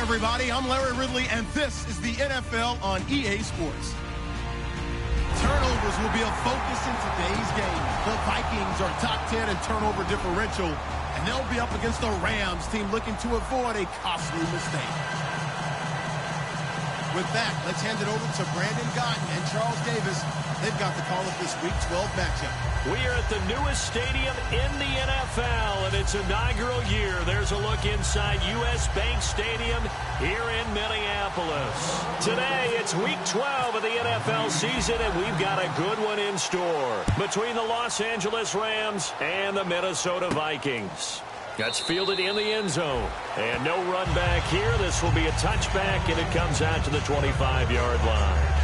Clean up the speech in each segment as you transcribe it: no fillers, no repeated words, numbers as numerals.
everybody. I'm Larry Ridley, and this is the NFL on EA Sports. Turnovers will be a focus in today's game. The Vikings are top 10 in turnover differential, and they'll be up against the Rams team looking to avoid a costly mistake. With that, let's hand it over to Brandon Gotton and Charles Davis. They've got the call of this Week 12 matchup. We are at the newest stadium in the NFL, and its inaugural year. There's a look inside U.S. Bank Stadium here in Minneapolis. Today, it's Week 12 of the NFL season, and we've got a good one in store between the Los Angeles Rams and the Minnesota Vikings. That's fielded in the end zone. And no run back here. This will be a touchback, and it comes out to the 25-yard line.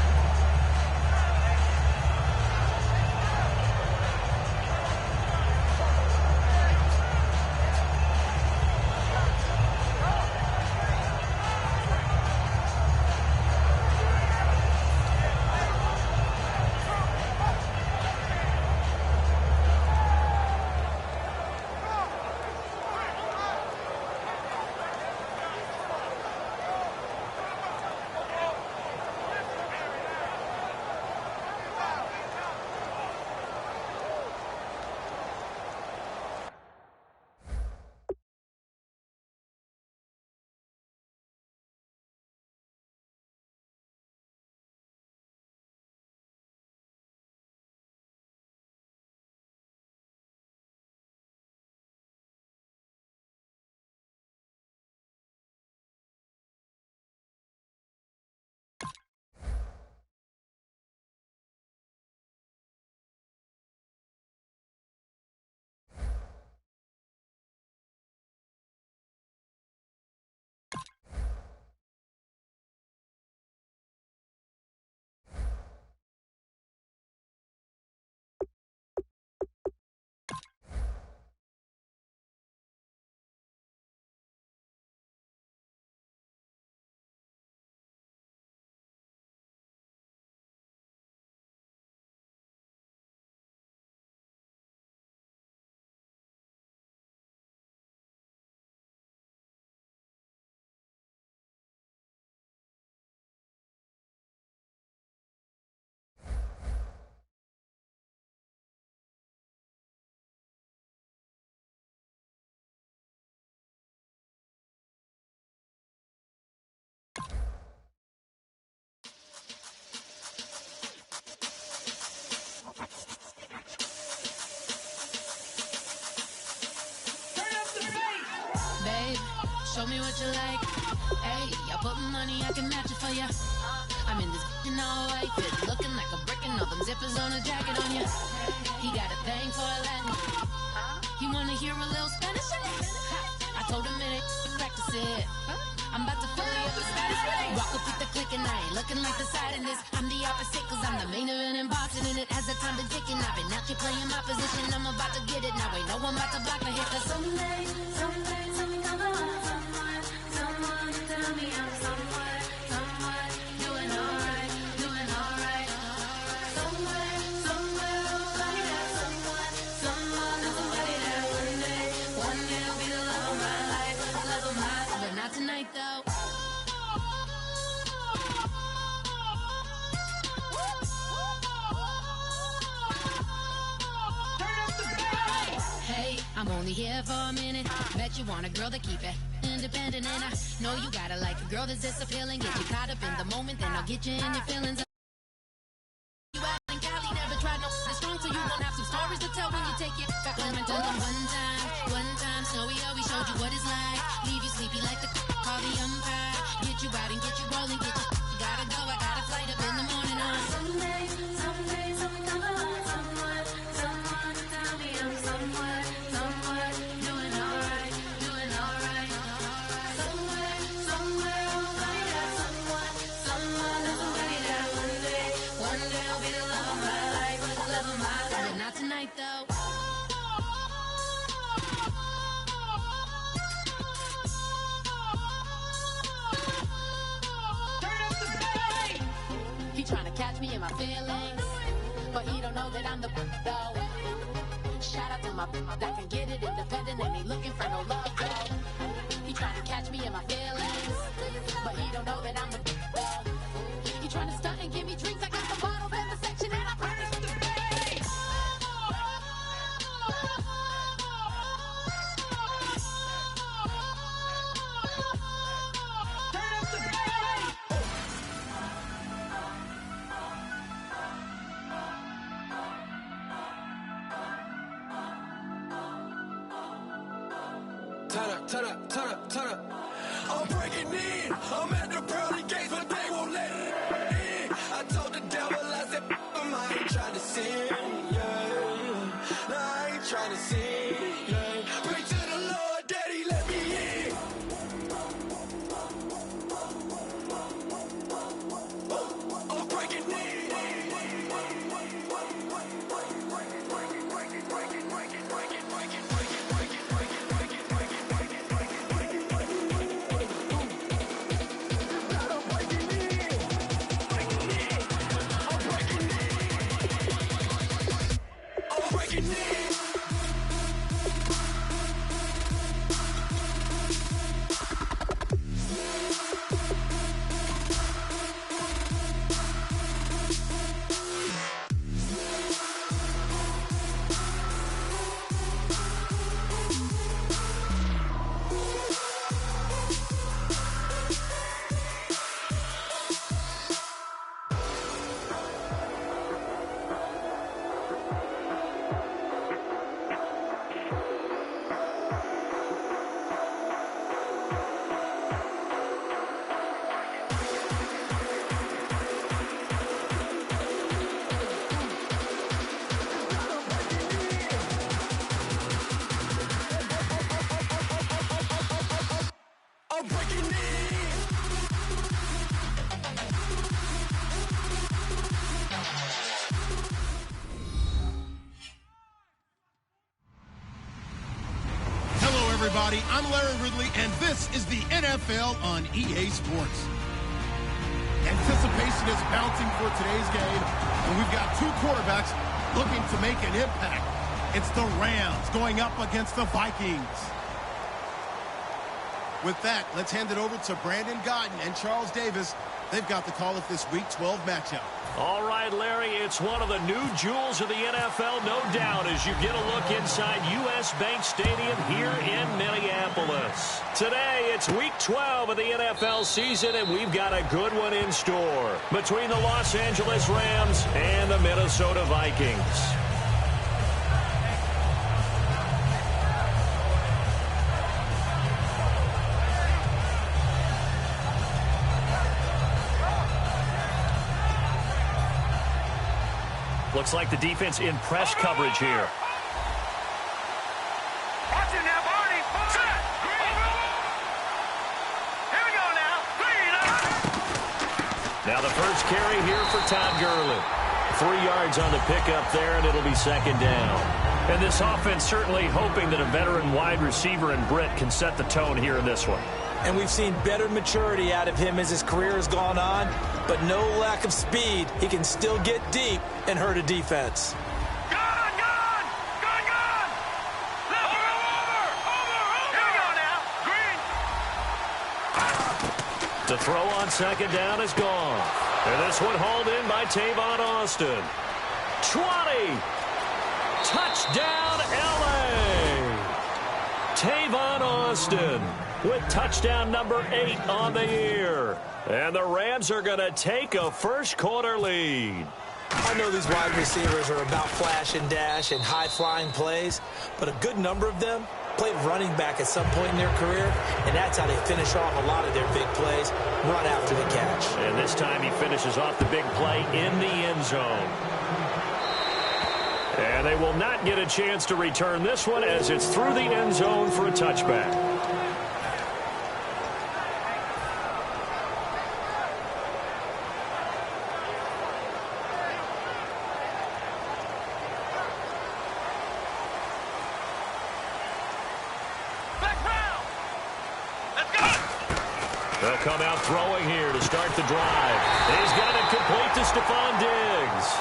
Show me what you like. Hey, I put money, I can match it for ya. I'm in this all white fit, looking like a brick and all them zippers on a jacket on ya. He got a thing for a Latin. He wanna hear a little Spanish? I told him it ain't practice it. I'm about to fully up the Spanish. Walk up with the click and I ain't looking like the side in this. I'm the opposite cause I'm the main event in boxing, and it has the time been ticking. I've been out here playing my position. I'm about to get it now. Ain't no one about to block my hit cause someday something come on. Tell me I'm somewhere, doing alright. Somewhere, somebody that somebody that one day will be the love of my life, but not tonight though. Hey, I'm only here for a minute. Bet you want a girl to keep it independent, and I know you gotta like a girl that's this appealing. Get you caught up in the moment, then I'll get you in your feelings. You out in Cali, never tried no strong, so you won't have some stories to tell when you take it back home and tell them one time, Snowy always showed you what it's like. Leave you sleepy like the call the umpire. Get you out and get you rolling, get you gotta go. I got a flight up in the morning on someday, something come along. Someone tell me I'm somewhere, doing alright. Somewhere, somebody that somebody that one day will be the love of my life, but not tonight though. He trying to catch me in my feelings, but he don't know that I'm the though. Shout out to my that can get it independent, and he looking for no love though. He trying to catch me in my feelings, but he don't know that I'm the dog. He trying to stunt and give me drinks. I got the bottles in the section and I furnish the place. Turn up the bass. Turn up, turn up, turn up, turn up. I'm breaking in. I'm at the pearly gates, but they won't let it in. I told the devil, I said, I ain't trying to sin, yeah. No, I ain't trying to sin, yeah. Pray to the Lord, Daddy, let me in. I'm breaking in. Everybody, I'm Larry Ridley, and this is the NFL on EA Sports. Anticipation is bouncing for today's game, and we've got two quarterbacks looking to make an impact. It's the Rams going up against the Vikings. With that, let's hand it over to Brandon Godden and Charles Davis. They've got the call of this Week 12 matchup. All right, Larry, it's one of the new jewels of the NFL, no doubt, as you get a look inside U.S. Bank Stadium here in Minneapolis. Today, it's Week 12 of the NFL season, and we've got a good one in store between the Los Angeles Rams and the Minnesota Vikings. Looks like the defense in press coverage here. Watch it now, Barney. Set. Here we go now. Now the first carry here for Todd Gurley. 3 yards on the pickup there, and it'll be second down. And this offense certainly hoping that a veteran wide receiver in Britt can set the tone here in this one. And we've seen better maturity out of him as his career has gone on, but no lack of speed. He can still get deep and hurt a defense. Gone! Over! Here we go now. Green. The throw on second down is gone. And this one hauled in by Tavon Austin. 20. Touchdown, L.A. Tavon Austin with touchdown number 8 on the year. And the Rams are going to take a first-quarter lead. I know these wide receivers are about flash and dash and high-flying plays, but a good number of them played running back at some point in their career, and that's how they finish off a lot of their big plays, run after the catch. And this time he finishes off the big play in the end zone. And they will not get a chance to return this one as it's through the end zone for a touchback. They'll come out throwing here to start the drive. He's got it complete to Stephon Diggs.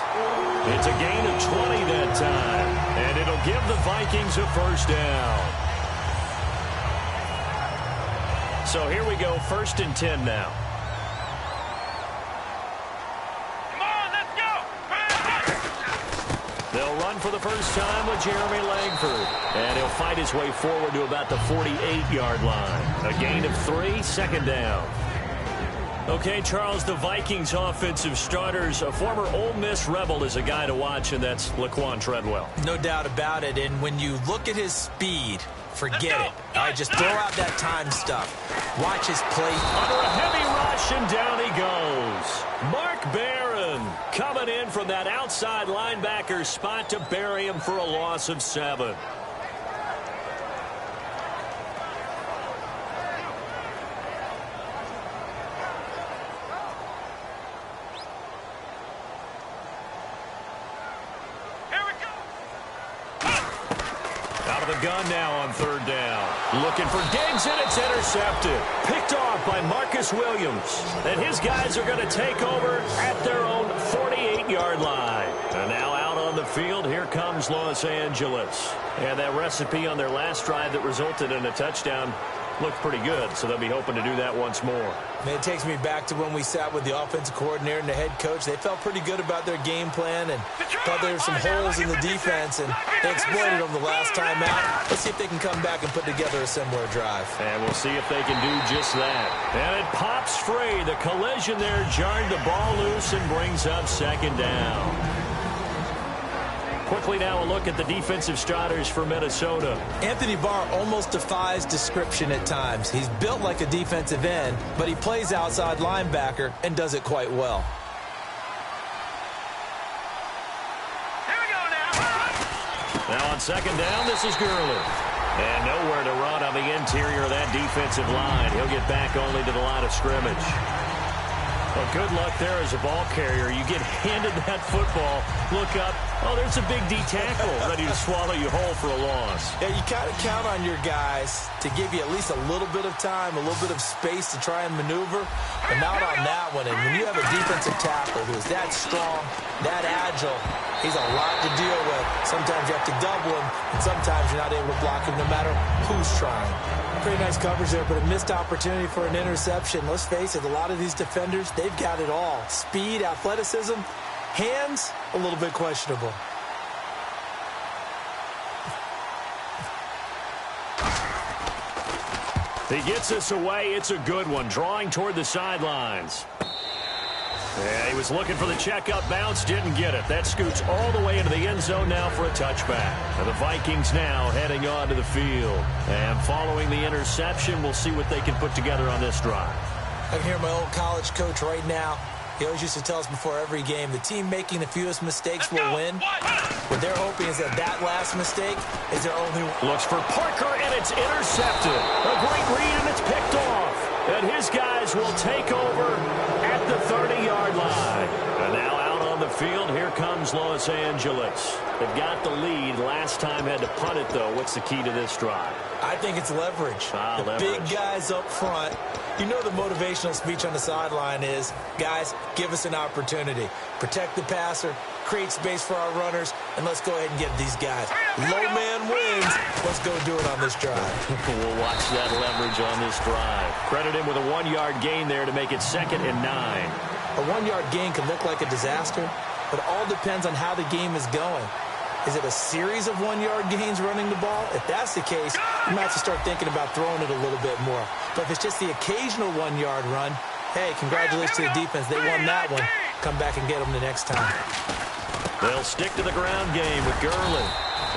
It's a gain of 20 that time, and it'll give the Vikings a first down. So here we go, 1st and 10 now. Come on, let's go. They'll run for the first time with Jeremy Langford. And he'll fight his way forward to about the 48-yard line. A gain of 3, 2nd down. Okay, Charles, the Vikings offensive starters, a former Ole Miss Rebel is a guy to watch, and that's Laquan Treadwell. No doubt about it, and when you look at his speed, forget it. All right, just throw out that time stuff. Watch his play. Under a heavy rush, and down he goes. Mark Barron coming in from that outside linebacker spot to bury him for a loss of 7. Gun now on 3rd down. Looking for Diggs, and it's intercepted. Picked off by Marcus Williams. And his guys are going to take over at their own 48-yard line. And now out on the field, here comes Los Angeles. And that recipe on their last drive that resulted in a touchdown looked pretty good, so they'll be hoping to do that once more. Man, it takes me back to when we sat with the offensive coordinator and the head coach. They felt pretty good about their game plan and thought there were some holes in the defense, and they exploited them the last time out. Let's see if they can come back and put together a similar drive. And we'll see if they can do just that. And it pops free. The collision there jarred the ball loose and brings up 2nd down. Quickly now a look at the defensive starters for Minnesota. Anthony Barr almost defies description at times. He's built like a defensive end, but he plays outside linebacker and does it quite well. Here we go now. Now on 2nd down, this is Gurley. And nowhere to run on the interior of that defensive line. He'll get back only to the line of scrimmage. Well, good luck there as a ball carrier. You get handed that football, look up, oh, there's a big D tackle ready to swallow you whole for a loss. Yeah, you kind of count on your guys to give you at least a little bit of time, a little bit of space to try and maneuver, but not on that one. And when you have a defensive tackle who is that strong, that agile, he's a lot to deal with. Sometimes you have to double him, and sometimes you're not able to block him no matter who's trying. Pretty nice coverage there, but a missed opportunity for an interception. Let's face it, a lot of these defenders, they've got it all. Speed, athleticism, hands, a little bit questionable. He gets us away. It's a good one, drawing toward the sidelines. Yeah, he was looking for the checkup bounce, didn't get it. That scoots all the way into the end zone now for a touchback. And the Vikings now heading on to the field. And following the interception, we'll see what they can put together on this drive. I can hear my old college coach right now. He always used to tell us before every game, the team making the fewest mistakes will win. What they're hoping is that last mistake is their only one. Looks for Parker, and it's intercepted. A great read, and it's picked off. And his guys will take over at the 30-yard line. And now out on the field, here comes Los Angeles. They've got the lead. Last time had to punt it, though. What's the key to this drive? I think it's leverage. The big guys up front. You know the motivational speech on the sideline is, guys, give us an opportunity. Protect the passer, create space for our runners, and let's go ahead and get these guys. Low man wins. Let's go do it on this drive. We'll watch that leverage on this drive. Credit him with a 1-yard gain there to make it 2nd and 9. A 1-yard gain can look like a disaster, but it all depends on how the game is going. Is it a series of 1-yard gains running the ball? If that's the case, you might have to start thinking about throwing it a little bit more. But if it's just the occasional 1-yard run, hey, congratulations to the defense. They won that one. Come back and get them the next time. They'll stick to the ground game with Gurley.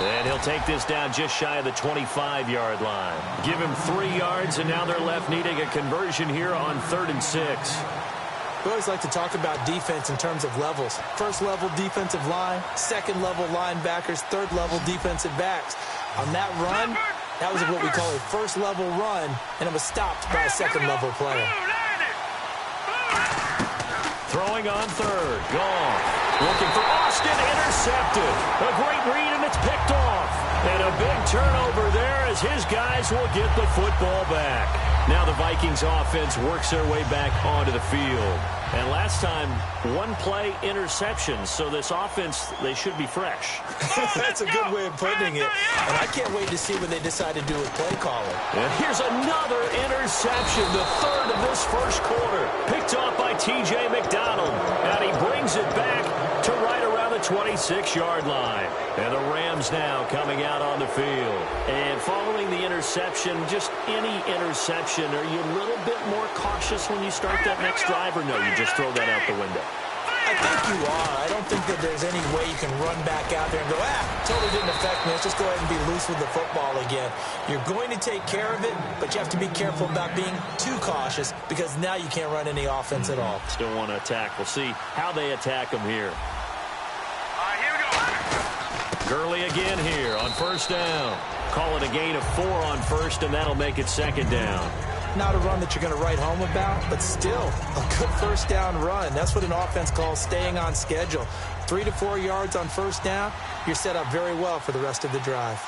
And he'll take this down just shy of the 25-yard line. Give him 3 yards, and now they're left needing a conversion here on 3rd and 6. We always like to talk about defense in terms of levels. First level defensive line, second level linebackers, third level defensive backs. On that run, that was what we call a first level run, and it was stopped by a second level player. Throwing on 3rd, gone. Looking for Austin, intercepted. A great read, and it's picked off. And a big turnover there as as his guys will get the football back. Now the Vikings offense works their way back onto the field. And last time, one play interception. So this offense, they should be fresh. That's a good way of putting it. And I can't wait to see what they decide to do with play calling. And here's another interception, the third of this first quarter. Picked off by T.J. McDonald. And he brings it back to right around the 26-yard line. And the Rams now coming out on the field. And following the interception, just any interception, are you a little bit more cautious when you start that next drive, or no, you just throw that out the window? I think you are. I don't think that there's any way you can run back out there and go, totally didn't affect me. Let's just go ahead and be loose with the football again. You're going to take care of it, but you have to be careful about being too cautious because now you can't run any offense at all. Still want to attack. We'll see how they attack them here. All right, here we go. Gurley again here on first down. Call it a gain of 4 on first, and that'll make it second down. Not a run that you're going to write home about, but still a good first down run. That's what an offense calls staying on schedule. 3 to 4 yards on first down, you're set up very well for the rest of the drive.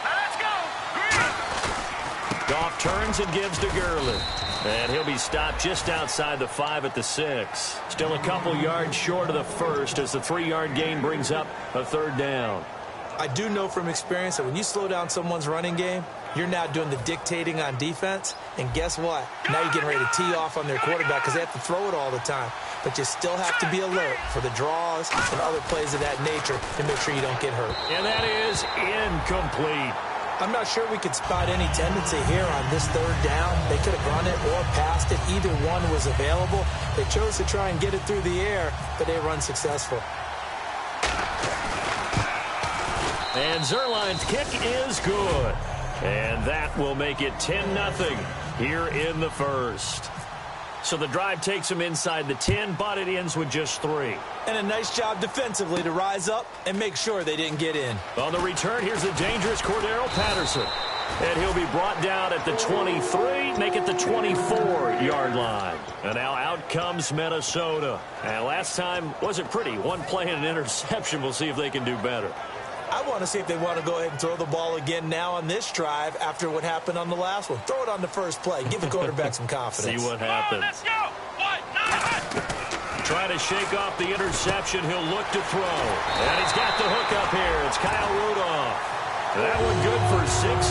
Now let's go. Goff turns and gives to Gurley. And he'll be stopped just outside the 5 at the 6. Still a couple yards short of the first as the 3-yard gain brings up a third down. I do know from experience that when you slow down someone's running game, you're now doing the dictating on defense. And guess what? Now you're getting ready to tee off on their quarterback because they have to throw it all the time. But you still have to be alert for the draws and other plays of that nature to make sure you don't get hurt. And that is incomplete. I'm not sure we could spot any tendency here on this third down. They could have run it or passed it. Either one was available. They chose to try and get it through the air, but they were unsuccessful. And Zerline's kick is good. And that will make it 10-0 here in the first. So the drive takes them inside the 10, but it ends with just 3. And a nice job defensively to rise up and make sure they didn't get in. On the return, here's the dangerous Cordero Patterson. And he'll be brought down at the 23, make it the 24-yard line. And now out comes Minnesota. And last time wasn't pretty. One play and an interception. We'll see if they can do better. I want to see if they want to go ahead and throw the ball again now on this drive after what happened on the last one. Throw it on the first play. Give the quarterback some confidence. See what happens. Let's go. 1, 9. Trying to shake off the interception. He'll look to throw. And he's got the hook up here. It's Kyle Rudolph. That one good for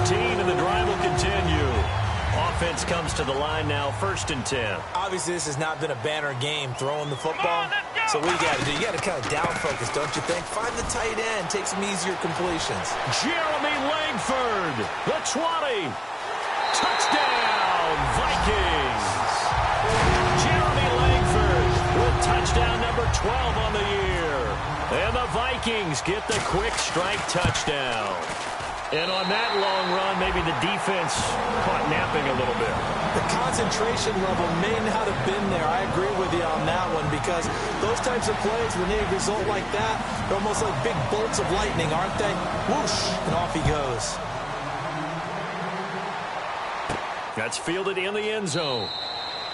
16, and the drive will continue. Offense comes to the line now, 1st and 10. Obviously, this has not been a banner game throwing the football. So what you got to do? You got to kind of down focus, don't you think? Find the tight end. Take some easier completions. Jeremy Langford, the 20. Touchdown, Vikings. Jeremy Langford with touchdown number 12 on the year. And the Vikings get the quick strike touchdown. And on that long run, maybe the defense caught napping a little bit. The concentration level may not have been there. I agree with you on that one because those types of plays, when they result like that, they're almost like big bolts of lightning, aren't they? Whoosh, and off he goes. That's fielded in the end zone.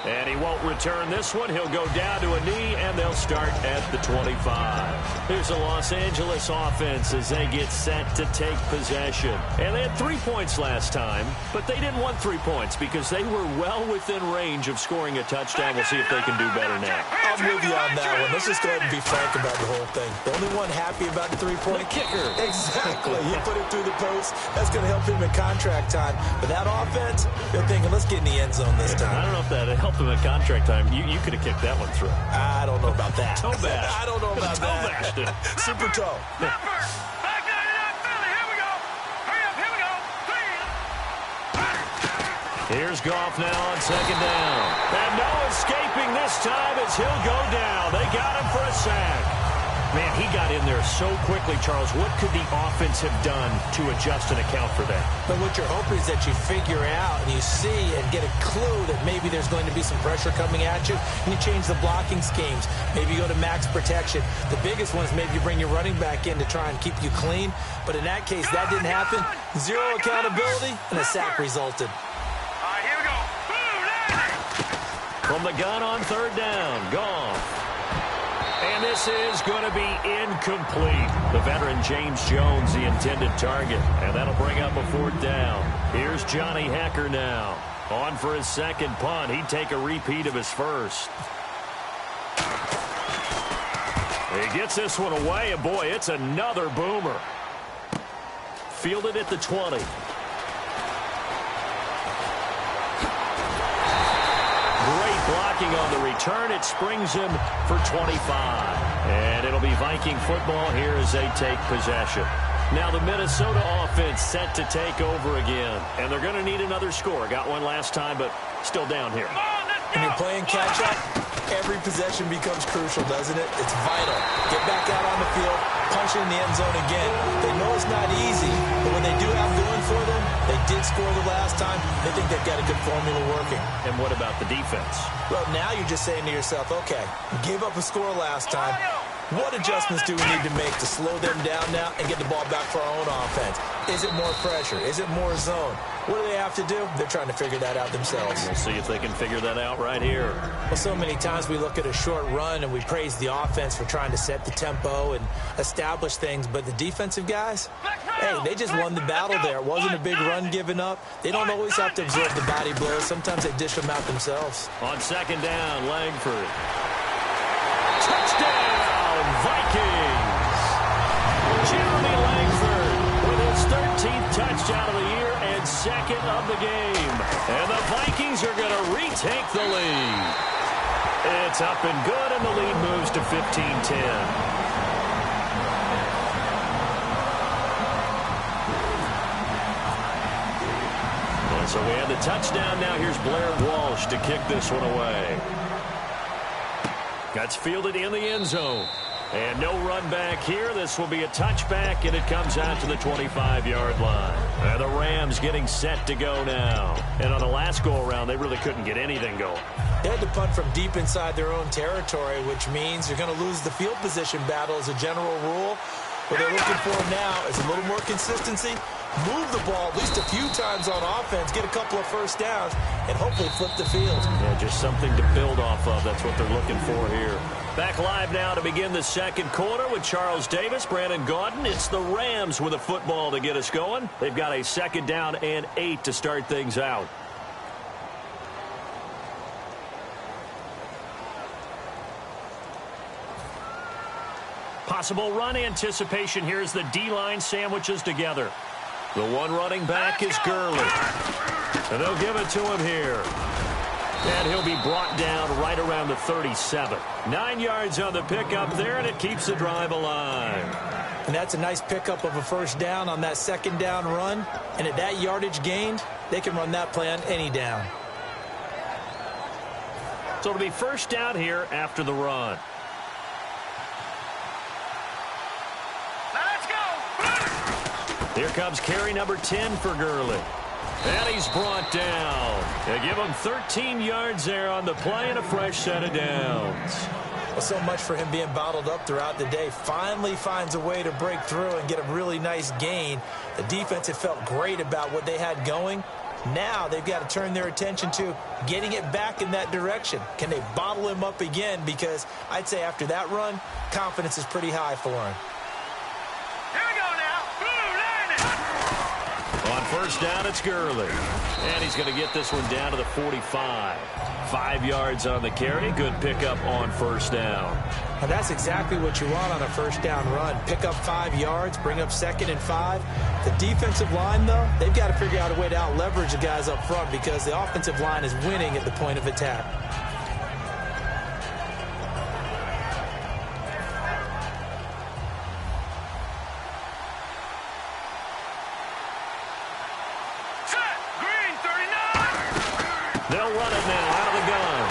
And he won't return this one. He'll go down to a knee, and they'll start at the 25. Here's the Los Angeles offense as they get set to take possession. And they had 3 points last time, but they didn't want 3 points because they were well within range of scoring a touchdown. We'll see if they can do better now. I'm with you on that one. Let's just go ahead and be frank about the whole thing. The only one happy about the 3-point kicker. Exactly. He put it through the post. That's going to help him in contract time. But that offense, they're thinking, let's get in the end zone this time. I don't know if that helped him at contract time. You could have kicked that one through. I don't know about that. Toe bash. I don't know about toe that. Bashed it. Super toe. Back 99 Philly. Here we go. Hurry up. Here we go. 3. Here's Goff now on 2nd down. And no escaping this time as he'll go down. They got him for a sack. Man, he got in there so quickly, Charles. What could the offense have done to adjust and account for that? But what you're hoping is that you figure out and you see and get a clue that maybe there's going to be some pressure coming at you, and you change the blocking schemes. Maybe you go to max protection. The biggest one is maybe you bring your running back in to try and keep you clean. But in that case, that didn't happen. 0 accountability, and a sack resulted. All right, here we go. From the gun on 3rd down, Goff. And this is going to be incomplete. The veteran James Jones, the intended target. And that'll bring up a 4th down. Here's Johnny Hecker now. On for his second punt. He'd take a repeat of his first. He gets this one away, and boy, it's another boomer. Fielded at the 20. Great blocking on the return. It springs him for 25. And it'll be Viking football here as they take possession. Now the Minnesota offense set to take over again. And they're going to need another score. Got one last time, but still down here. When you're playing catch-up, every possession becomes crucial, doesn't it? It's vital. Get back out on the field, punch it in the end zone again. They know it's not easy, but what they do have going for them, they did score the last time. They think they've got a good formula working. And what about the defense? Well, now you're just saying to yourself, okay, we gave up a score last time. What adjustments do we need to make to slow them down now and get the ball back for our own offense? Is it more pressure? Is it more zone? What do they have to do? They're trying to figure that out themselves. We'll see if they can figure that out right here. Well, so many times we look at a short run and we praise the offense for trying to set the tempo and establish things, but the defensive guys, hey, they just won the battle there. It wasn't a big run given up. They don't always have to absorb the body blows. Sometimes they dish them out themselves. On 2nd down, Langford. Touchdown, Vikings! Jeremy Langford with his 13th touchdown of the year and 2nd of the game. And the Vikings are going to retake the lead. It's up and good, and the lead moves to 15-10. So we have the touchdown. Now here's Blair Walsh to kick this one away. That's fielded in the end zone. And no run back here. This will be a touchback, and it comes out to the 25-yard line. And the Rams getting set to go now. And on the last go-around, they really couldn't get anything going. They had to punt from deep inside their own territory, which means you're going to lose the field position battle as a general rule. What they're looking for now is a little more consistency, move the ball at least a few times on offense, get a couple of first downs, and hopefully flip the field. Yeah, just something to build off of. That's what they're looking for here. Back live now to begin the second quarter with Charles Davis, Brandon Gaudin. It's the Rams with a football to get us going. They've got a 2nd down and 8 to start things out. Possible run anticipation here as the D-line sandwiches together. The one running back is Gurley. And they'll give it to him here. And he'll be brought down right around the 37. 9 yards on the pickup there, and it keeps the drive alive. And that's a nice pickup of a first down on that 2nd down run. And at that yardage gained, they can run that play on any down. So it'll be first down here after the run. Here comes carry number 10 for Gurley. And he's brought down. They give him 13 yards there on the play and a fresh set of downs. Well, so much for him being bottled up throughout the day. Finally finds a way to break through and get a really nice gain. The defense had felt great about what they had going. Now they've got to turn their attention to getting it back in that direction. Can they bottle him up again? Because I'd say after that run, confidence is pretty high for him. On first down, it's Gurley. And he's going to get this one down to the 45. 5 yards on the carry. Good pickup on first down. Now that's exactly what you want on a first down run. Pick up 5 yards, bring up 2nd and 5. The defensive line, though, they've got to figure out a way to out-leverage the guys up front because the offensive line is winning at the point of attack. They'll run it now out of the gun.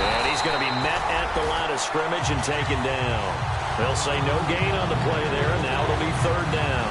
And he's going to be met at the line of scrimmage and taken down. They'll say no gain on the play there, and now it'll be 3rd down.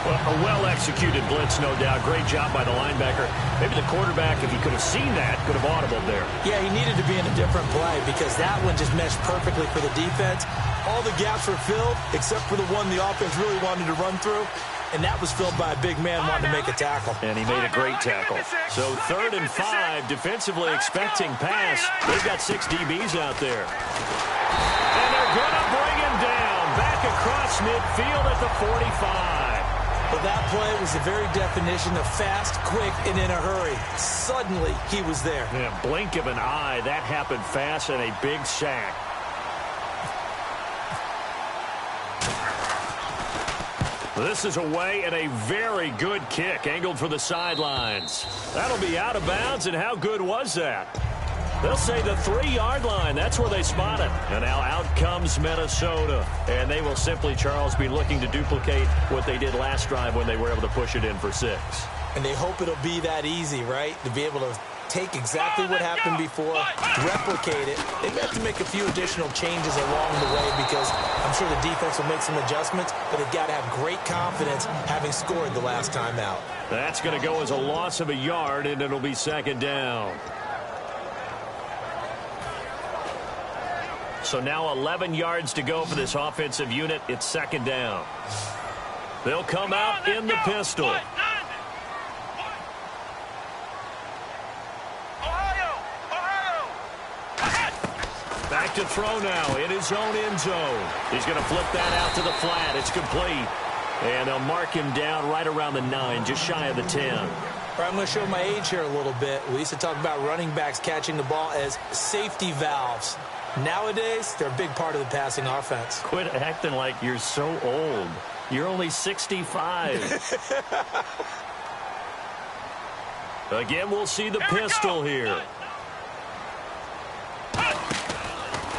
Well, a well-executed blitz, no doubt. Great job by the linebacker. Maybe the quarterback, if he could have seen that, could have audibled there. Yeah, he needed to be in a different play because that one just meshed perfectly for the defense. All the gaps were filled except for the one the offense really wanted to run through. And that was filled by a big man wanting to make a tackle. And he made a great tackle. So 3rd and 5, defensively expecting pass. They've got 6 DBs out there. And they're going to midfield at the 45. Well, that play was the very definition of fast, quick, and in a hurry. Suddenly, he was there. Yeah, blink of an eye. That happened fast and a big sack. This is away and a very good kick angled for the sidelines. That'll be out of bounds, and how good was that? They'll say the 3-yard line. That's where they spot it. And now out comes Minnesota. And they will simply, Charles, be looking to duplicate what they did last drive when they were able to push it in for 6. And they hope it'll be that easy, right? To be able to take exactly what happened before, replicate it. They may have to make a few additional changes along the way because I'm sure the defense will make some adjustments, but they've got to have great confidence having scored the last time out. That's going to go as a loss of a yard, and it'll be 2nd down. So now 11 yards to go for this offensive unit. It's 2nd down. They'll come out in the pistol. Back to throw now in his own end zone. He's going to flip that out to the flat. It's complete. And they'll mark him down right around the 9, just shy of the 10. All right, I'm going to show my age here a little bit. We used to talk about running backs catching the ball as safety valves. Nowadays, they're a big part of the passing offense. Quit acting like you're so old. You're only 65. Again, we'll see the pistol here.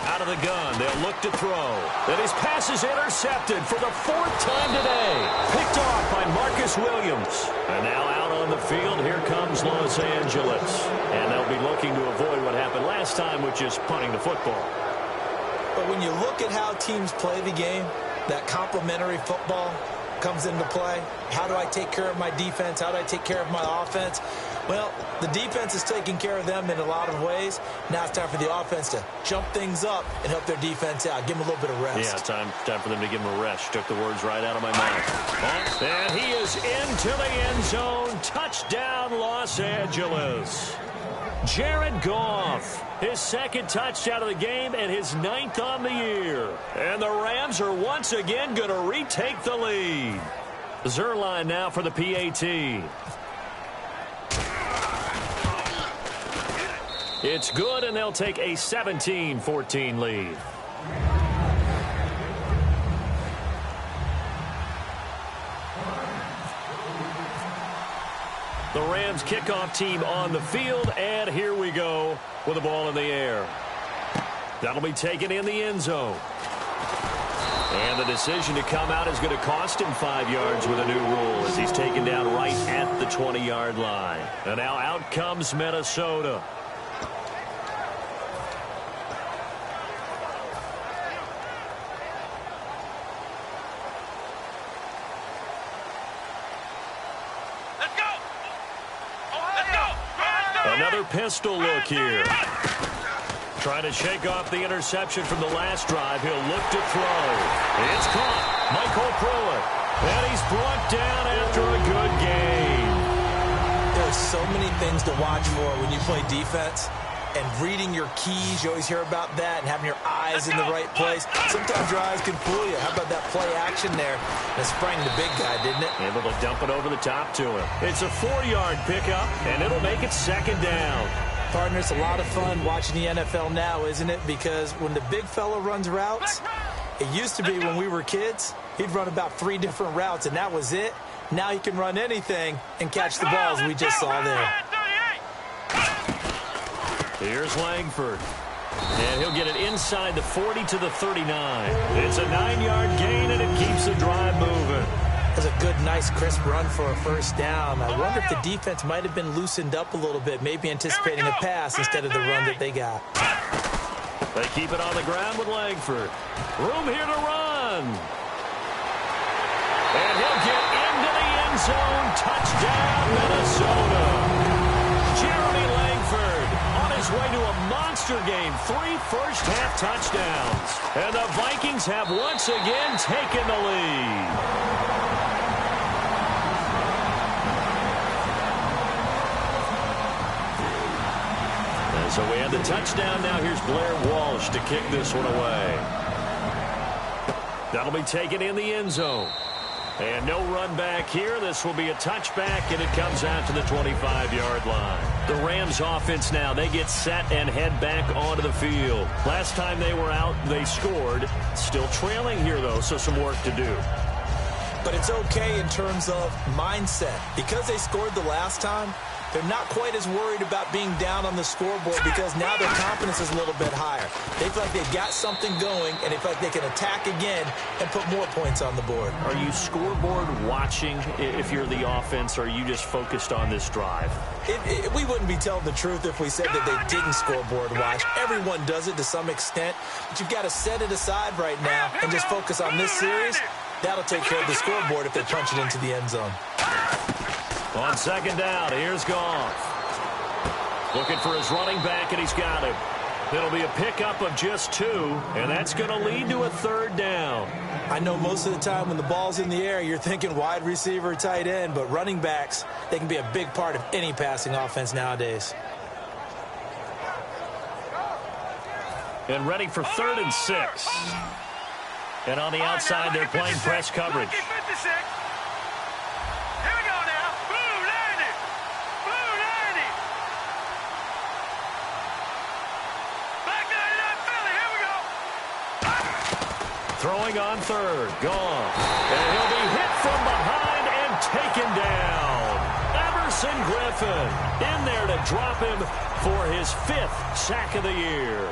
Out of the gun, they'll look to throw. Then his pass is intercepted for the 4th time today. Picked off by Marcus Williams. And now out on the field, here comes Los Angeles. And they'll be looking to avoid what happened last time, which is punting the football. But when you look at how teams play the game, that complementary football comes into play. How do I take care of my defense? How do I take care of my offense? Well, the defense is taking care of them in a lot of ways. Now it's time for the offense to jump things up and help their defense out. Give them a little bit of rest. Yeah, time for them to give them a rest. Took the words right out of my mouth. And he is into the end zone. Touchdown, Los Angeles. Jared Goff, his 2nd touchdown of the game and his 9th on the year. And the Rams are once again going to retake the lead. Zerline now for the PAT. It's good, and they'll take a 17-14 lead. The Rams kickoff team on the field, and here we go with the ball in the air. That'll be taken in the end zone. And the decision to come out is going to cost him 5 yards with a new rule as he's taken down right at the 20-yard line. And now out comes Minnesota. Another pistol look here. Trying to shake off the interception from the last drive. He'll look to throw. It's caught. Michael Pruitt. And he's brought down after a good game. There's so many things to watch for when you play defense. And reading your keys, you always hear about that, and having your eyes in the right place. Sometimes your eyes can fool you. How about that play action there? That sprang the big guy, didn't it? Able to dump it over the top to him. It's a 4-yard pickup, and it'll make it 2nd down. Partner, it's a lot of fun watching the NFL now, isn't it? Because when the big fella runs routes, it used to be when we were kids, he'd run about 3 different routes, and that was it. Now he can run anything and catch the balls we just saw there. Here's Langford. And he'll get it inside the 40 to the 39. It's a 9-yard gain, and it keeps the drive moving. That's a good, nice, crisp run for a 1st down. I wonder if the defense might have been loosened up a little bit, maybe anticipating a pass instead of the run that they got. They keep it on the ground with Langford. Room here to run. And he'll get into the end zone. Touchdown, Minnesota. Jeremy Langford on his way to a monster game. 3 first-half touchdowns. And the Vikings have once again taken the lead. So we have the touchdown. Now here's Blair Walsh to kick this one away. That'll be taken in the end zone. And no run back here. This will be a touchback, and it comes out to the 25-yard line. The Rams offense now, they get set and head back onto the field. Last time they were out, they scored. Still trailing here, though, so some work to do. But it's okay in terms of mindset. Because they scored the last time, they're not quite as worried about being down on the scoreboard because now their confidence is a little bit higher. They feel like they've got something going, and they feel like they can attack again and put more points on the board. Are you scoreboard watching if you're the offense, or are you just focused on this drive? We wouldn't be telling the truth if we said that they didn't scoreboard watch. Everyone does it to some extent, but you've got to set it aside right now and just focus on this series. That'll take care of the scoreboard if they punch it into the end zone. On second down, here's Goff. Looking for his running back, and he's got him. It'll be a pickup of just 2, and that's going to lead to a third down. I know most of the time when the ball's in the air, you're thinking wide receiver, tight end, but running backs, they can be a big part of any passing offense nowadays. And ready for 3rd and 6. And on the outside, they're playing press coverage. Throwing on 3rd, Goff. And he'll be hit from behind and taken down. Everson Griffin in there to drop him for his 5th sack of the year.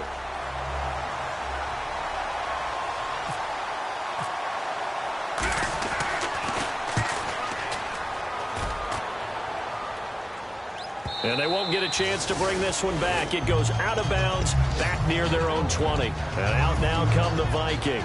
And they won't get a chance to bring this one back. It goes out of bounds, back near their own 20. And out now come the Vikings.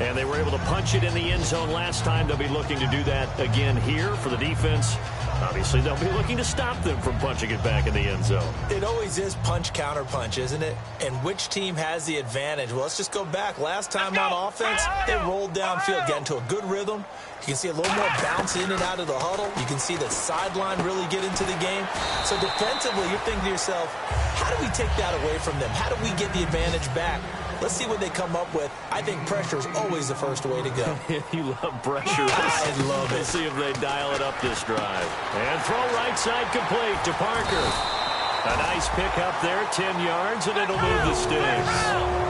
And they were able to punch it in the end zone last time. They'll be looking to do that again here for the defense. Obviously, they'll be looking to stop them from punching it back in the end zone. It always is punch, counter punch, isn't it? And which team has the advantage? Well, let's just go back. Last time on offense, they rolled downfield, got into a good rhythm. You can see a little more bounce in and out of the huddle. You can see the sideline really get into the game. So defensively, you're thinking to yourself, how do we take that away from them? How do we get the advantage back? Let's see what they come up with. I think pressure is always the first way to go. You love pressure. I love it. Let's see if they dial it up this drive. And throw right side complete to Parker. A nice pickup there, 10 yards, and it'll move the sticks.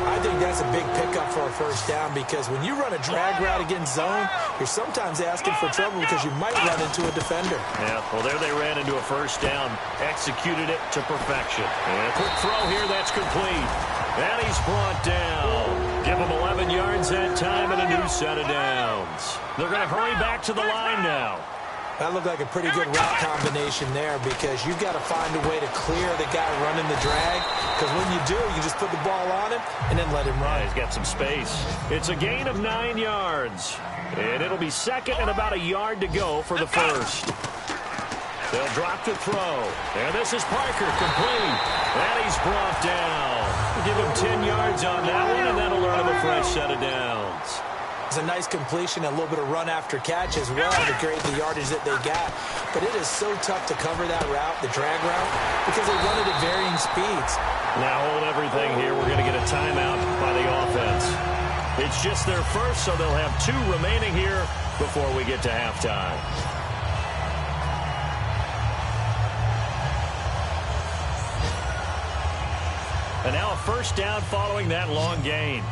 I think that's a big pickup for a first down because when you run a drag route against zone, you're sometimes asking for trouble because you might run into a defender. Yeah, well, there they ran into a first down, executed it to perfection. And a quick throw here, that's complete. And he's brought down. Give him 11 yards that time and a new set of downs. They're going to hurry back to the line now. That looked like a pretty good route combination there because you've got to find a way to clear the guy running the drag because when you do, you just put the ball on him and then let him run. Yeah, he's got some space. It's a gain of 9 yards. And it'll be second and about a yard to go for the first. They'll drop the throw. And this is Parker, complete. And he's brought down. We'll give him 10 yards on that one, and that'll earn him a fresh set of downs. It's a nice completion, a little bit of run after catch as well to create the yardage that they got. But it is so tough to cover that route, the drag route, because they run it at varying speeds. Now hold everything here. We're going to get a timeout by the offense. It's just their first, so they'll have 2 remaining here before we get to halftime. And now a first down following that long gain.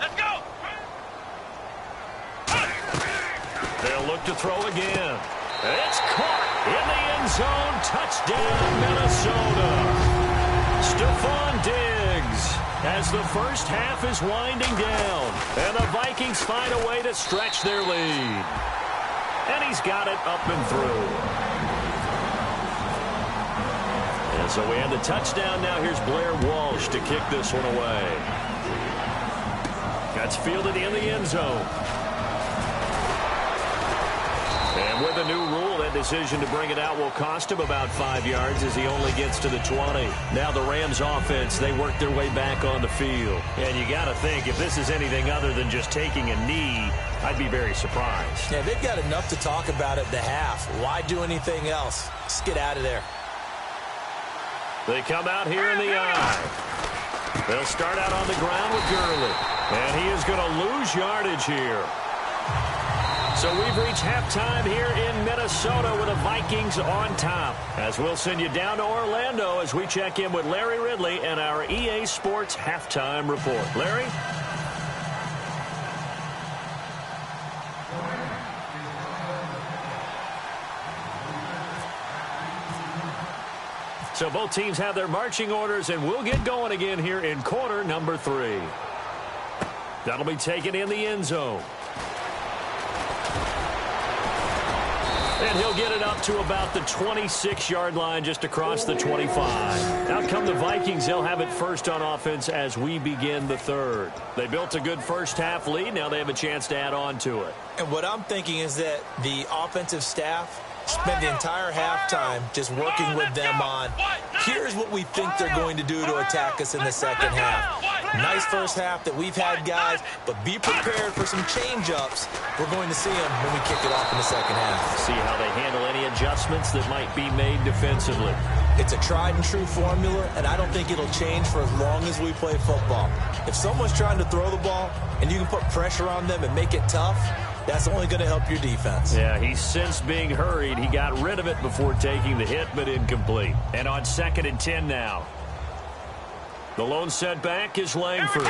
Let's go! They'll look to throw again. It's caught in the end zone. Touchdown, Minnesota. Stephon Diggs as the first half is winding down. And the Vikings find a way to stretch their lead. And he's got it up and through. And so we have the touchdown. Now here's Blair Walsh to kick this one away. That's fielded in the end zone. And with a new rule, that decision to bring it out will cost him about 5 yards as he only gets to the 20. Now the Rams offense, they work their way back on the field. And you got to think, if this is anything other than just taking a knee, I'd be very surprised. Yeah, they've got enough to talk about at the half. Why do anything else? Just get out of there. They come out here in the eye. They'll start out on the ground with Gurley. And he is going to lose yardage here. So we've reached halftime here in Minnesota with the Vikings on top. As we'll send you down to Orlando as we check in with Larry Ridley and our EA Sports Halftime Report. Larry? So both teams have their marching orders, and we'll get going again here in quarter number 3. That'll be taken in the end zone. And he'll get it up to about the 26-yard line, just across the 25. Out come the Vikings. They'll have it first on offense as we begin the third. They built a good first-half lead. Now they have a chance to add on to it. And what I'm thinking is that the offensive staff spent the entire halftime just working with them on, here's what we think they're going to do to attack us in the second half. Nice first half that we've had, guys, but be prepared for some change-ups. We're going to see them when we kick it off in the second half. See how they handle any adjustments that might be made defensively. It's a tried-and-true formula, and I don't think it'll change for as long as we play football. If someone's trying to throw the ball and you can put pressure on them and make it tough, that's only going to help your defense. Yeah, he's since being hurried. He got rid of it before taking the hit, but incomplete. And on 2nd and 10 now. The lone setback is Langford.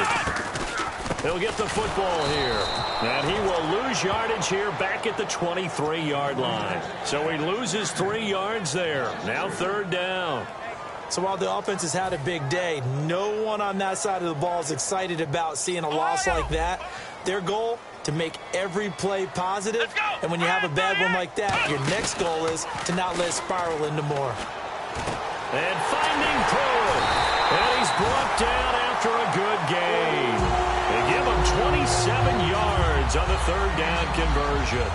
He'll get the football here. And he will lose yardage here back at the 23-yard line. So he loses 3 yards there. Now 3rd down. So while the offense has had a big day, no one on that side of the ball is excited about seeing a loss like that. Their goal, to make every play positive. And when you have a bad one like that, your next goal is to not let it spiral into more. And finding Poe. And he's brought down after a good gain. They give him 27 yards on the 3rd down conversion.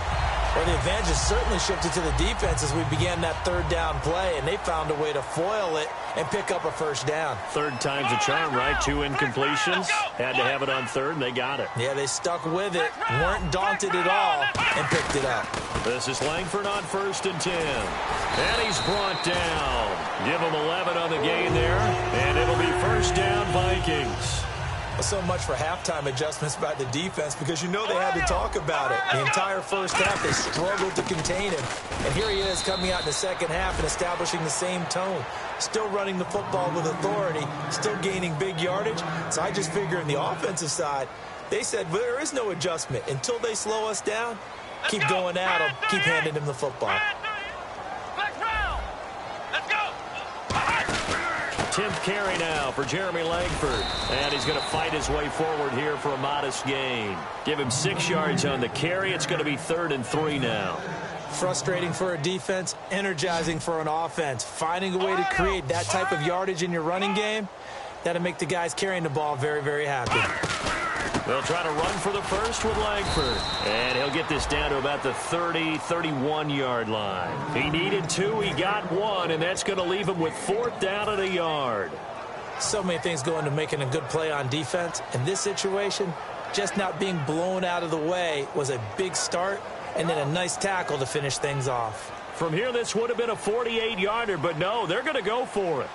Well, the advantage has certainly shifted to the defense as we began that 3rd down play, and they found a way to foil it and pick up a 1st down. 3rd time's a charm, right? 2 incompletions. Had to have it on 3rd, and they got it. Yeah, they stuck with it, weren't daunted at all, and picked it up. This is Langford on 1st and 10. And he's brought down. Give him 11 on the gain there, and it'll be 1st down Vikings. So much for halftime adjustments by the defense, because you know they had to talk about it. The entire first half, they struggled to contain him. And here he is coming out in the second half and establishing the same tone. Still running the football with authority, still gaining big yardage. So I just figure on the offensive side, they said, well, there is no adjustment. Until they slow us down, keep going at them, keep handing them the football. 10th carry now for Jeremy Langford. And he's going to fight his way forward here for a modest gain. Give him 6 yards on the carry. It's going to be 3rd and 3 now. Frustrating for a defense, energizing for an offense. Finding a way to create that type of yardage in your running game, that'll make the guys carrying the ball very, very happy. They'll try to run for the first with Langford. And he'll get this down to about the 30, 31-yard line. He needed 2, he got 1, and that's going to leave him with 4th down and a yard. So many things go into making a good play on defense. In this situation, just not being blown out of the way was a big start, and then a nice tackle to finish things off. From here, this would have been a 48-yarder, but no, they're going to go for it.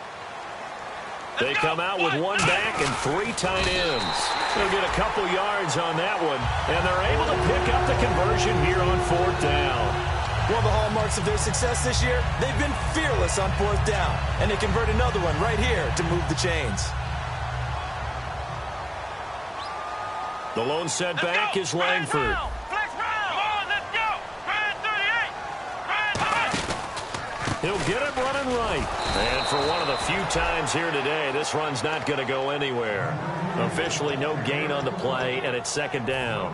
They come out with 1 back and 3 tight ends. They'll get a couple yards on that one, and they're able to pick up the conversion here on 4th down. One of the hallmarks of their success this year, they've been fearless on 4th down, and they convert another one right here to move the chains. The lone setback is Langford. He'll get it running right. And for one of the few times here today, this run's not going to go anywhere. Officially no gain on the play, and it's 2nd down.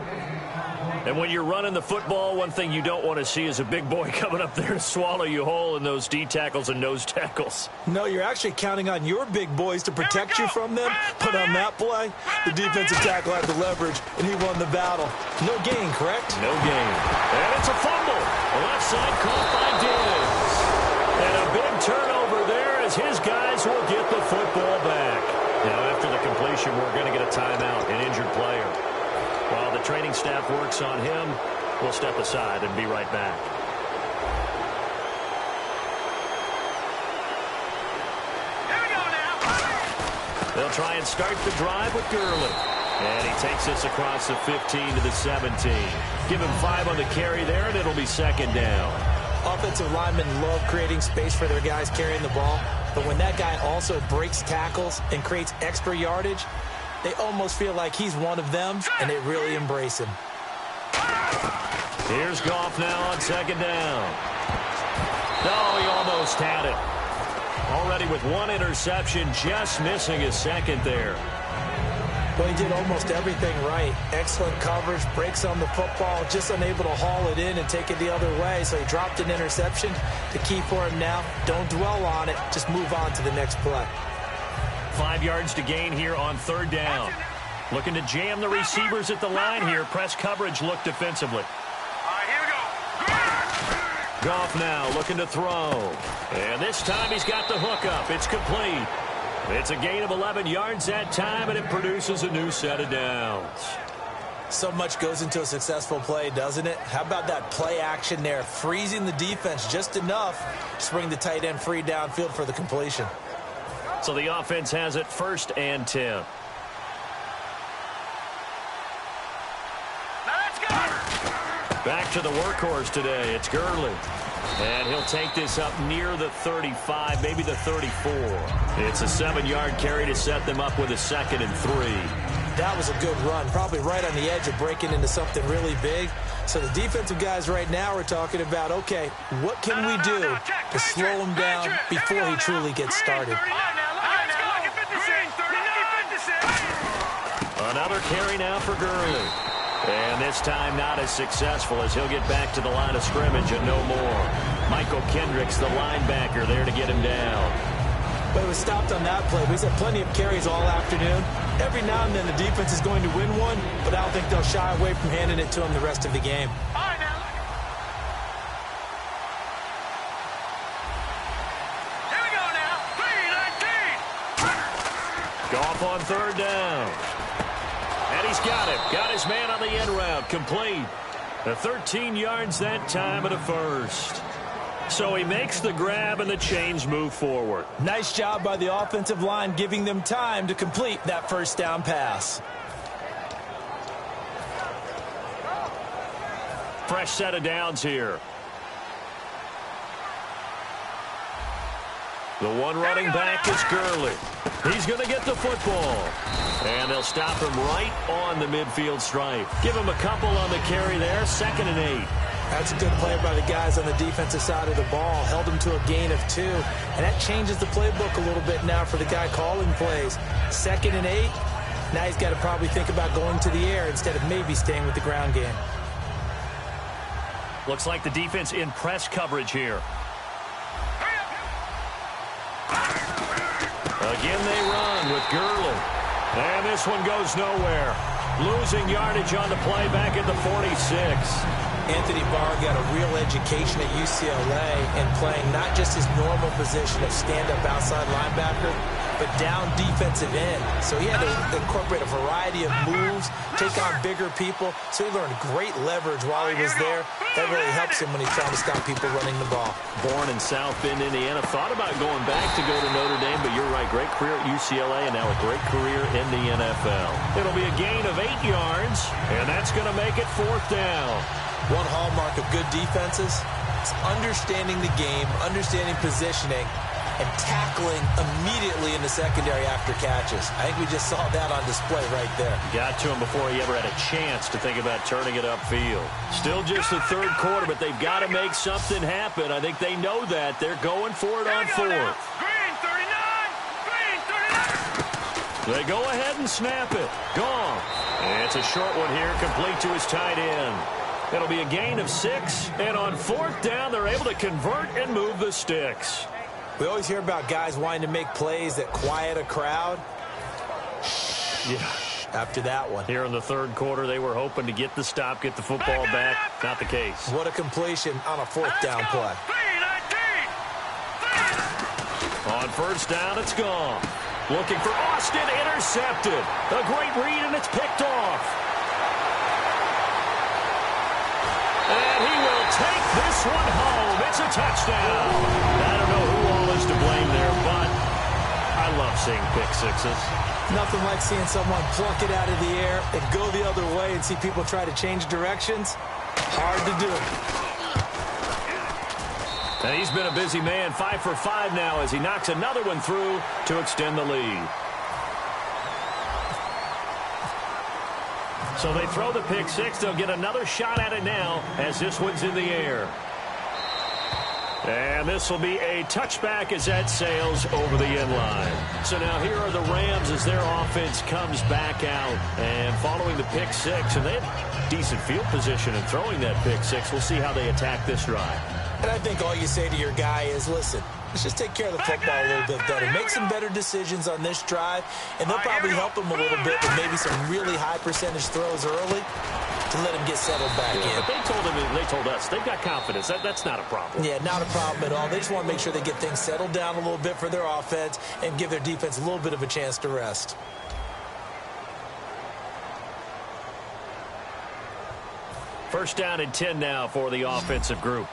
And when you're running the football, one thing you don't want to see is a big boy coming up there to swallow you whole in those D tackles and nose tackles. No, you're actually counting on your big boys to protect you from them. But on that play, the defensive tackle had the leverage, and he won the battle. No gain, correct? No gain. And it's a fumble. The left side caught by Diggs. And a big turnover there as his guys will get the football back. Now, after the completion, we're going to get a timeout, an injured player. While the training staff works on him, we'll step aside and be right back. They'll try and start the drive with Gurley. And he takes this across the 15 to the 17. Give him 5 on the carry there, and it'll be second down. Offensive linemen love creating space for their guys carrying the ball. But when that guy also breaks tackles and creates extra yardage, they almost feel like he's one of them, and they really embrace him. Here's Goff now on second down. Oh, he almost had it. Already with 1 interception, just missing his second there. Well, he did almost everything right. Excellent coverage, breaks on the football, just unable to haul it in and take it the other way. So he dropped an interception. The key for him now, don't dwell on it. Just move on to the next play. 5 yards to gain here on third down. Looking to jam the receivers at the line here. Press coverage look defensively. All right, here we go. Goff now looking to throw. And this time he's got the hook up. It's complete. It's a gain of 11 yards that time, and it produces a new set of downs. So much goes into a successful play, doesn't it? How about that play action there, freezing the defense just enough to bring the tight end free downfield for the completion. So the offense has it 1st and 10. Now let's go. Back to the workhorse today. It's Gurley. And he'll take this up near the 35, maybe the 34. It's a 7-yard carry to set them up with a 2nd and 3. That was a good run, probably right on the edge of breaking into something really big. So the defensive guys right now are talking about, okay, what can we do to slow him down before he truly gets started? Another carry now for Gurley. And this time not as successful as he'll get back to the line of scrimmage and no more. Michael Kendricks, the linebacker, there to get him down. But it was stopped on that play. He's had plenty of carries all afternoon. Every now and then the defense is going to win one, but I don't think they'll shy away from handing it to him the rest of the game. All right, now. Here we go now. 3-19. Goff on third down. And he's got him. Got his man on the end route. Complete. The 13 yards that time at a 1st. So he makes the grab and the chains move forward. Nice job by the offensive line giving them time to complete that 1st down pass. Fresh set of downs here. The one running back is Gurley. He's going to get the football. And they'll stop him right on the midfield stripe. Give him a couple on the carry there. 2nd and 8. That's a good play by the guys on the defensive side of the ball. Held him to a gain of 2. And that changes the playbook a little bit now for the guy calling plays. 2nd and 8. Now he's got to probably think about going to the air instead of maybe staying with the ground game. Looks like the defense in press coverage here. Again they run with Gurley. And this one goes nowhere. Losing yardage on the play back at the 46. Anthony Barr got a real education at UCLA in playing not just his normal position of stand-up outside linebacker, but down defensive end. So he had to incorporate a variety of moves, take on bigger people. So he learned great leverage while he was there. That really helps him when he's trying to stop people running the ball. Born in South Bend, Indiana. Thought about going back to go to Notre Dame, but you're right. Great career at UCLA and now a great career in the NFL. It'll be a gain of 8 yards, and that's going to make it 4th down. One hallmark of good defenses is understanding the game, understanding positioning, and tackling immediately in the secondary after catches. I think we just saw that on display right there. Got to him before he ever had a chance to think about turning it upfield. Still just the 3rd quarter, but they've got to make something happen. I think they know that. They're going for it on 4th. Green 39. Green 39. They go ahead and snap it. Gone. And it's a short one here, complete to his tight end. It'll be a gain of 6, and on 4th down, they're able to convert and move the sticks. We always hear about guys wanting to make plays that quiet a crowd. Yeah. After that one. Here in the 3rd quarter, they were hoping to get the stop, get the football back. Not the case. What a completion on a 4th down play. 3-19. On 1st down, it's gone. Looking for Austin, intercepted. A great read, and it's picked off. And he will take this one home. It's a touchdown. I don't know who all is to blame there, but I I love seeing pick sixes. Nothing like seeing someone pluck it out of the air and go the other way and see people try to change directions. Hard to do. And he's been a busy man, 5 for 5 now as he knocks another one through to extend the lead. So they throw the pick six. They'll get another shot at it now as this one's in the air. And this will be a touchback as that sails over the end line. So now here are the Rams as their offense comes back out. And following the pick six, and they had decent field position in throwing that pick six. We'll see how they attack this drive. And I think all you say to your guy is, listen, let's just take care of the football a little bit better. Make some better decisions on this drive, and they'll probably help him a little bit with maybe some really high percentage throws early to let him get settled back in. But they told us, they've got confidence. That's not a problem. Yeah, not a problem at all. They just want to make sure they get things settled down a little bit for their offense and give their defense a little bit of a chance to rest. First down and 10 now for the offensive group.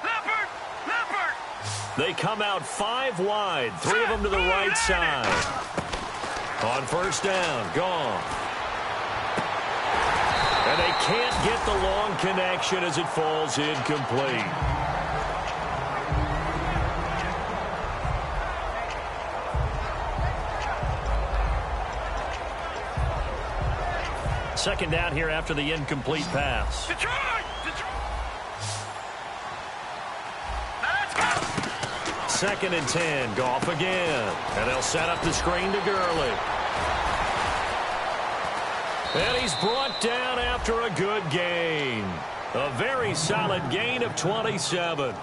They come out 5 wide, 3 of them to the right side. On first down, gone. And they can't get the long connection as it falls incomplete. Second down here after the incomplete pass. Detroit! Second and 10, Goff again. And they'll set up the screen to Gurley. And he's brought down after a good gain. A very solid gain of 27.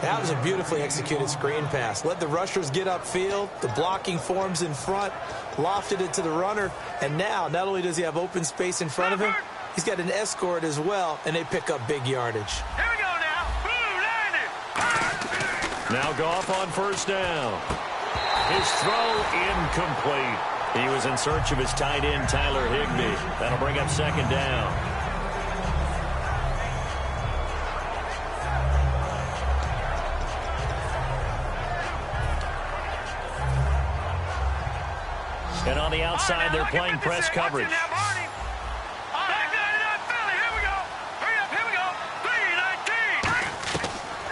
That was a beautifully executed screen pass. Let the rushers get upfield. The blocking forms in front. Lofted it to the runner. And now, not only does he have open space in front of him, he's got an escort as well, and they pick up big yardage. Here we go now. Now Goff on first down. His throw incomplete. He was in search of his tight end, Tyler Higbee. That'll bring up second down. And on the outside, they're playing press coverage.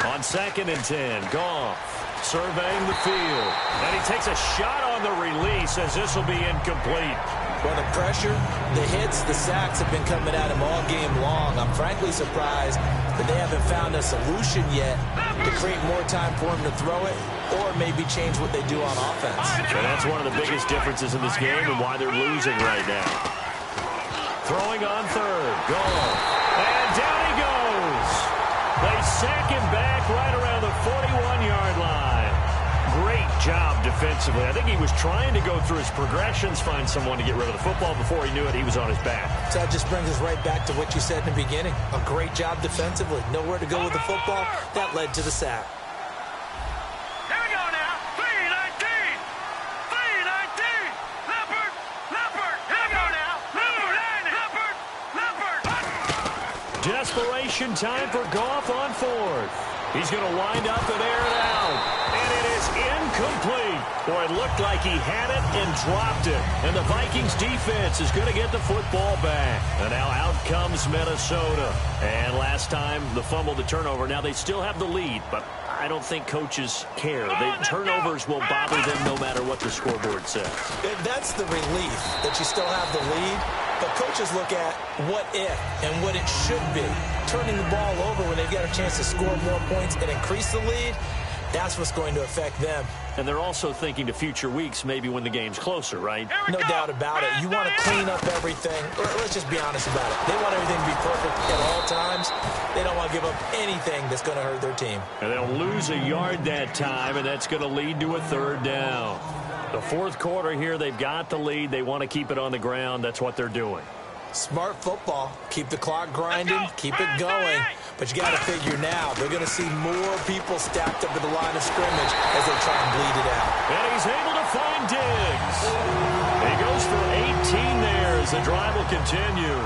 On second and 10, Goff surveying the field. And he takes a shot on the release as this will be incomplete. Well, the pressure, the hits, the sacks have been coming at him all game long. I'm frankly surprised that they haven't found a solution yet to create more time for him to throw it or maybe change what they do on offense. And that's one of the biggest differences in this game and why they're losing right now. Throwing on third. Goff. And down he goes. They sack him back right around the 41-yard line. Great job defensively. I think he was trying to go through his progressions, find someone to get rid of the football. Before he knew it, he was on his back. So that just brings us right back to what you said in the beginning. A great job defensively. Nowhere to go with the football. That led to the sack. Here we go now. 3-19. 3-19. Leopard. Here we go now. Leopard. Desperation time for Goff on fourth. He's going to wind up and air it out. And it is incomplete. Boy, it looked like he had it and dropped it. And the Vikings defense is going to get the football back. And now out comes Minnesota. And last time, the fumble, the turnover. Now they still have the lead, but I don't think coaches care. The turnovers will bother them no matter what the scoreboard says. That's the relief that you still have the lead. But coaches look at what if and what it should be. Turning the ball over when they've got a chance to score more points and increase the lead, that's what's going to affect them. And they're also thinking to future weeks, maybe when the game's closer, right? No doubt about it. You want to clean up everything. Let's just be honest about it. They want everything to be perfect at all times. They don't want to give up anything that's going to hurt their team. And they'll lose a yard that time, and that's going to lead to a third down. The fourth quarter here, they've got the lead. They want to keep it on the ground. That's what they're doing. Smart football. Keep the clock grinding. Keep it going. But you got to figure now, they're going to see more people stacked up at the line of scrimmage as they try and bleed it out. And he's able to find Diggs. He goes for 18 there as the drive will continue.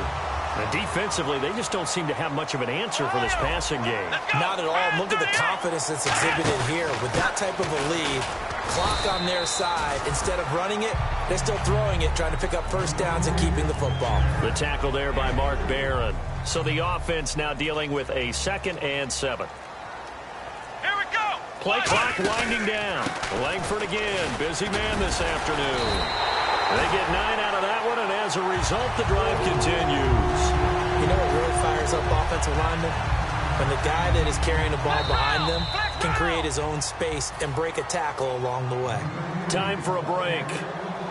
And defensively, they just don't seem to have much of an answer for this passing game. Not at all. Look at the confidence that's exhibited here. With that type of a lead, clock on their side, instead of running it, they're still throwing it, trying to pick up first downs and keeping the football. The tackle there by Mark Barron. So the offense now dealing with a 2nd and 7. Here we go. Play clock winding down. Langford again. Busy man this afternoon. They get 9 out of that one, and as a result, the drive continues. You know what really fires up offensive linemen? When the guy that is carrying the ball behind them can create his own space and break a tackle along the way. Time for a break.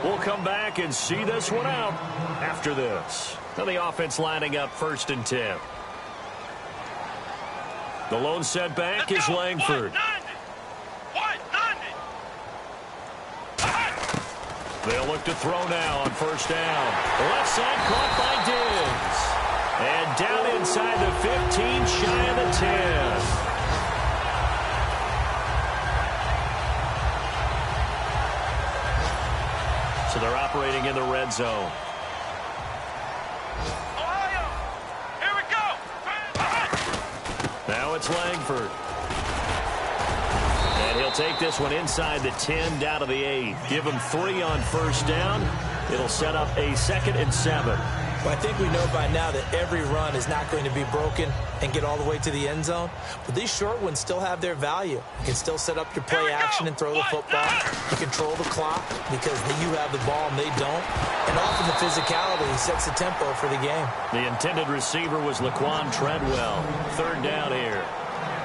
We'll come back and see this one out after this. Now the offense lining up 1st and 10. The lone setback is Langford. They'll look to throw now on 1st down. Left side caught by Diggs. And down inside the 15, shy of the 10. So they're operating in the red zone. Here we go. Now it's Langford. And he'll take this one inside the 10, down to the 8. Give him 3 on 1st down. It'll set up a 2nd and 7. Well, I think we know by now that every run is not going to be broken and get all the way to the end zone. But these short ones still have their value. You can still set up your play action and throw the football. You control the clock because you have the ball and they don't. And often the physicality sets the tempo for the game. The intended receiver was Laquan Treadwell. 3rd down here.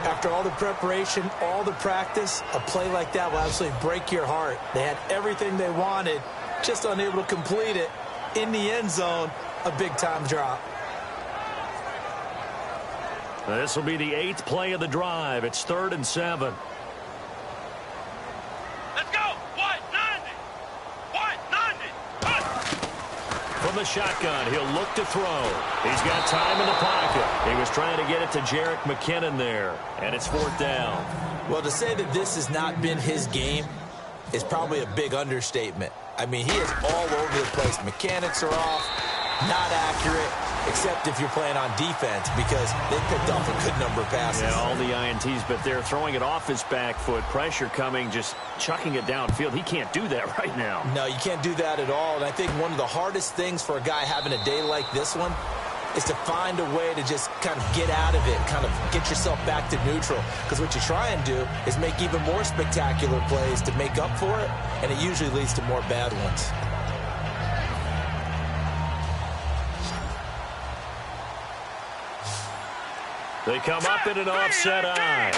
After all the preparation, all the practice, a play like that will absolutely break your heart. They had everything they wanted, just unable to complete it. In the end zone, a big-time drop. This will be the 8th play of the drive. It's 3rd and 7. Let's go. 190. 190. From the shotgun, he'll look to throw. He's got time in the pocket. He was trying to get it to Jerick McKinnon there, and it's 4th down. Well, to say that this has not been his game is probably a big understatement. I mean, he is all over the place. Mechanics are off, not accurate, except if you're playing on defense because they picked off a good number of passes. Yeah, all the INTs, but they're throwing it off his back foot. Pressure coming, just chucking it downfield. He can't do that right now. No, you can't do that at all. And I think one of the hardest things for a guy having a day like this one is to find a way to just kind of get out of it, kind of get yourself back to neutral. Because what you try and do is make even more spectacular plays to make up for it, and it usually leads to more bad ones. They come up in an offset eye.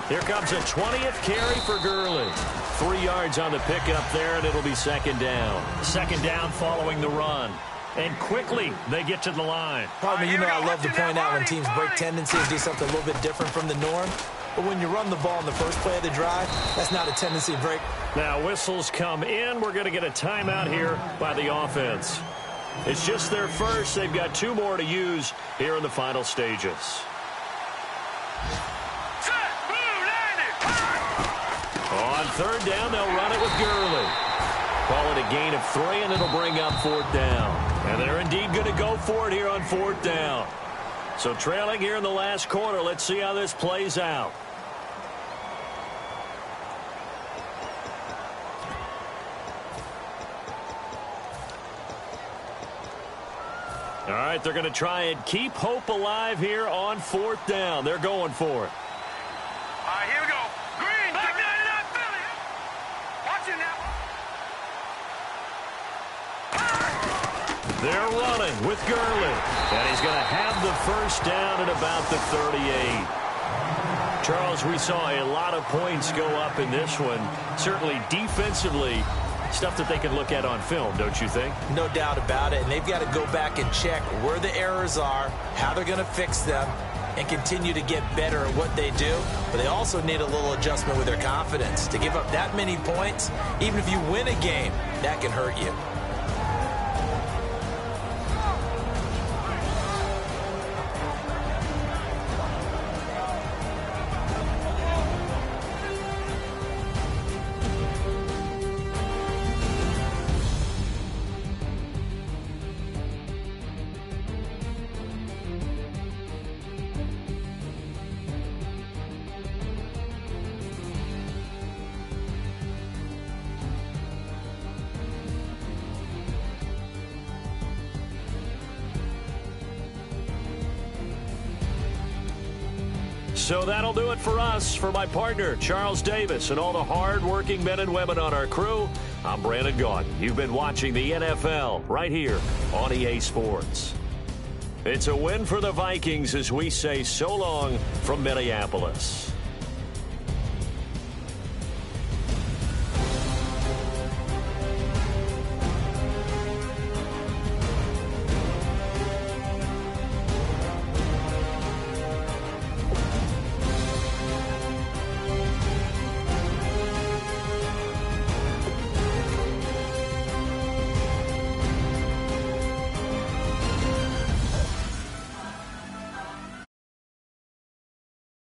Here comes a 20th carry for Gurley. 3 yards on the pickup there, and it'll be 2nd down. 2nd down following the run. And quickly, they get to the line. Pardon me, you know I love to point out when teams break tendencies, do something a little bit different from the norm. But when you run the ball in the first play of the drive, that's not a tendency break. Now whistles come in. We're going to get a timeout here by the offense. It's just their first. They've got 2 more to use here in the final stages. On 3rd down, they'll run it with Gurley. Call it a gain of 3, and it'll bring up 4th down. And they're indeed going to go for it here on 4th down. So trailing here in the last quarter. Let's see how this plays out. All right, they're going to try and keep hope alive here on 4th down. They're going for it. All right, here we go. Green, back 99 Philly. Watch it now. They're running with Gurley. And he's going to have the 1st down at about the 38. Charles, we saw a lot of points go up in this one. Certainly defensively, stuff that they can look at on film, don't you think? No doubt about it. And they've got to go back and check where the errors are, how they're going to fix them, and continue to get better at what they do. But they also need a little adjustment with their confidence. To give up that many points, even if you win a game, that can hurt you. So that'll do it for us. For my partner, Charles Davis, and all the hard-working men and women on our crew, I'm Brandon Gaudin. You've been watching the NFL right here on EA Sports. It's a win for the Vikings as we say so long from Minneapolis.